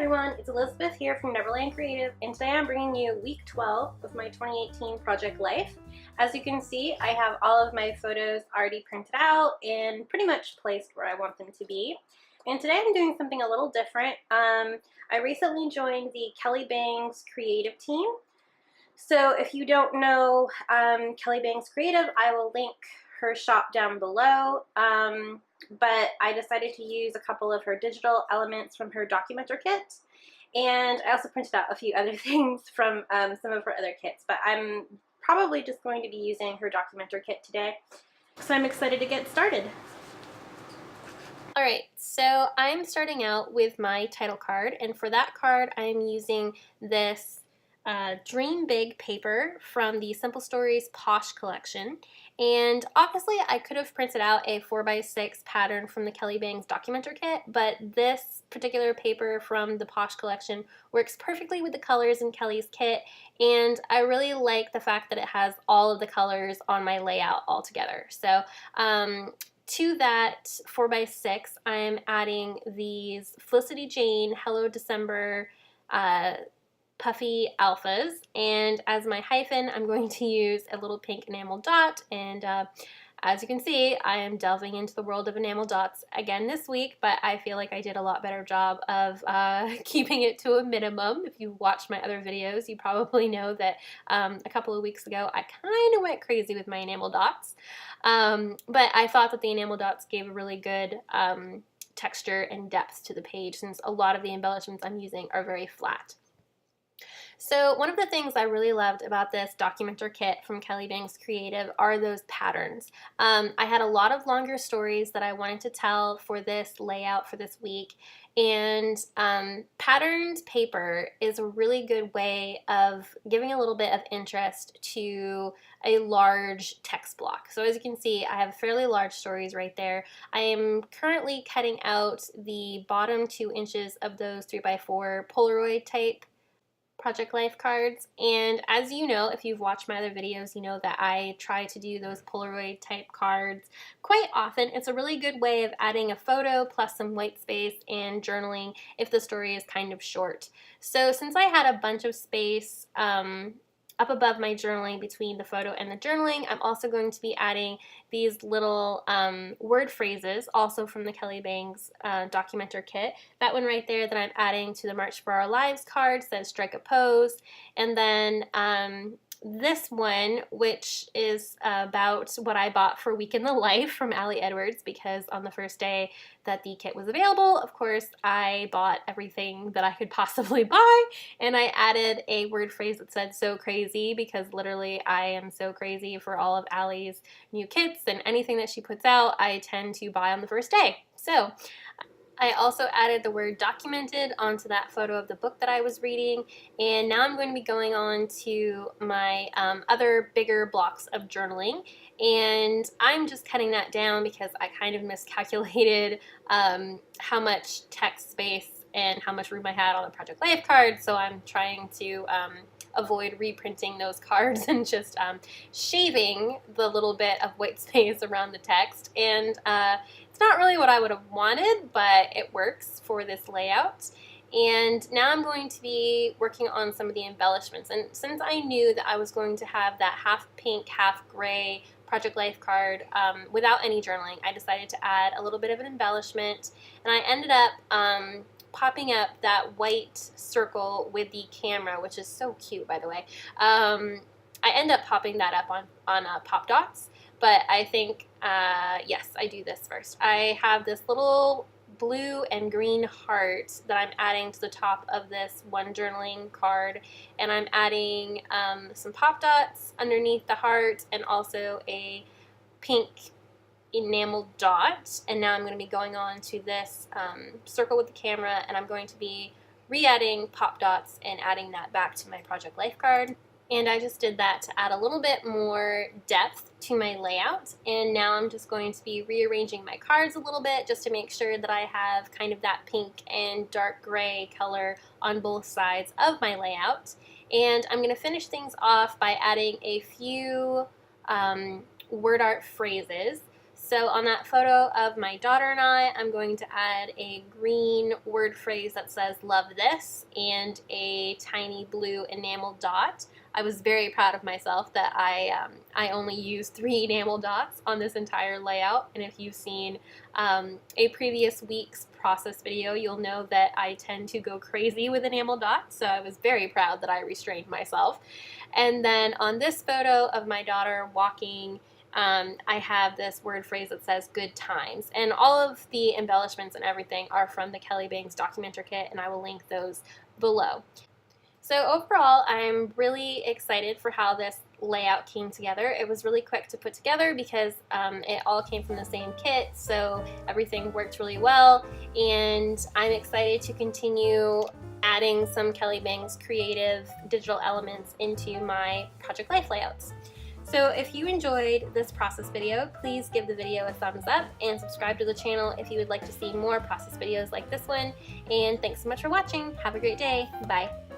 everyone, it's Elizabeth here from Neverland Creative, and today I'm bringing you week 12 of my 2018 Project Life. As you can see, I have all of my photos already printed out and pretty much placed where I want them to be. And today I'm doing something a little different. I recently joined the Kelly Bangs creative team. So if you don't know Kelly Bangs Creative, I will link her shop down below. But I decided to use a couple of her digital elements from her documenter kit, and I also printed out a few other things from some of her other kits, but I'm probably just going to be using her documenter kit today, so I'm excited to get started. Alright, so I'm starting out with my title card, and for that card I'm using this Dream Big paper from the Simple Stories Posh collection. And obviously I could have printed out a 4x6 pattern from the Kelly Bangs documenter kit, but this particular paper from the Posh collection works perfectly with the colors in Kelly's kit, and I really like the fact that it has all of the colors on my layout all together. So to that 4x6 I'm adding these Felicity Jane Hello December puffy alphas, and as my hyphen I'm going to use a little pink enamel dot, and as you can see I am delving into the world of enamel dots again this week, but I feel like I did a lot better job of keeping it to a minimum. If you watched my other videos you probably know that a couple of weeks ago I kind of went crazy with my enamel dots, but I thought that the enamel dots gave a really good texture and depth to the page, since a lot of the embellishments I'm using are very flat. So one of the things I really loved about this documenter kit from Kelly Bangs Creative are those patterns. I had a lot of longer stories that I wanted to tell for this layout for this week, and patterned paper is a really good way of giving a little bit of interest to a large text block. So as you can see, I have fairly large stories right there. I am currently cutting out the bottom 2 inches of those 3x4 Polaroid type Project Life cards, and as you know, if you've watched my other videos, you know that I try to do those Polaroid type cards quite often. It's a really good way of adding a photo plus some white space and journaling if the story is kind of short. So since I had a bunch of space up above my journaling between the photo and the journaling, I'm also going to be adding these little word phrases, also from the Kelly Bangs documenter kit. That one right there that I'm adding to the March for Our Lives card says strike a pose, and then this one, which is about what I bought for Week in the Life from Allie Edwards, because on the first day that the kit was available, of course, I bought everything that I could possibly buy, and I added a word phrase that said so crazy, because literally I am so crazy for all of Allie's new kits, and anything that she puts out I tend to buy on the first day. So I also added the word documented onto that photo of the book that I was reading, and now I'm going to be going on to my other bigger blocks of journaling, and I'm just cutting that down because I kind of miscalculated how much text space and how much room I had on the Project Life card, so I'm trying to avoid reprinting those cards and just shaving the little bit of white space around the text, and it's not really what I would have wanted, but it works for this layout. And now I'm going to be working on some of the embellishments, and since I knew that I was going to have that half pink, half gray Project Life card without any journaling, I decided to add a little bit of an embellishment, and I ended up popping up that white circle with the camera, which is so cute, by the way. I end up popping that up on Pop Dots, but I think, yes, I do this first. I have this little blue and green heart that I'm adding to the top of this one journaling card, and I'm adding some Pop Dots underneath the heart and also a pink enamel dot, and now I'm going to be going on to this circle with the camera, and I'm going to be re-adding Pop Dots and adding that back to my Project Life card. And I just did that to add a little bit more depth to my layout, and now I'm just going to be rearranging my cards a little bit just to make sure that I have kind of that pink and dark gray color on both sides of my layout. And I'm going to finish things off by adding a few word art phrases. So on that photo of my daughter and I'm going to add a green word phrase that says "love this" and a tiny blue enamel dot. I was very proud of myself that I only used 3 enamel dots on this entire layout, and if you've seen a previous week's process video, you'll know that I tend to go crazy with enamel dots, so I was very proud that I restrained myself. And then on this photo of my daughter walking, I have this word phrase that says "good times," and all of the embellishments and everything are from the Kelly Bangs Documenter Kit, and I will link those below. So overall, I'm really excited for how this layout came together. It was really quick to put together because it all came from the same kit, so everything worked really well, and I'm excited to continue adding some Kelly Bangs creative digital elements into my Project Life layouts. So if you enjoyed this process video, please give the video a thumbs up and subscribe to the channel if you would like to see more process videos like this one. And thanks so much for watching. Have a great day. Bye.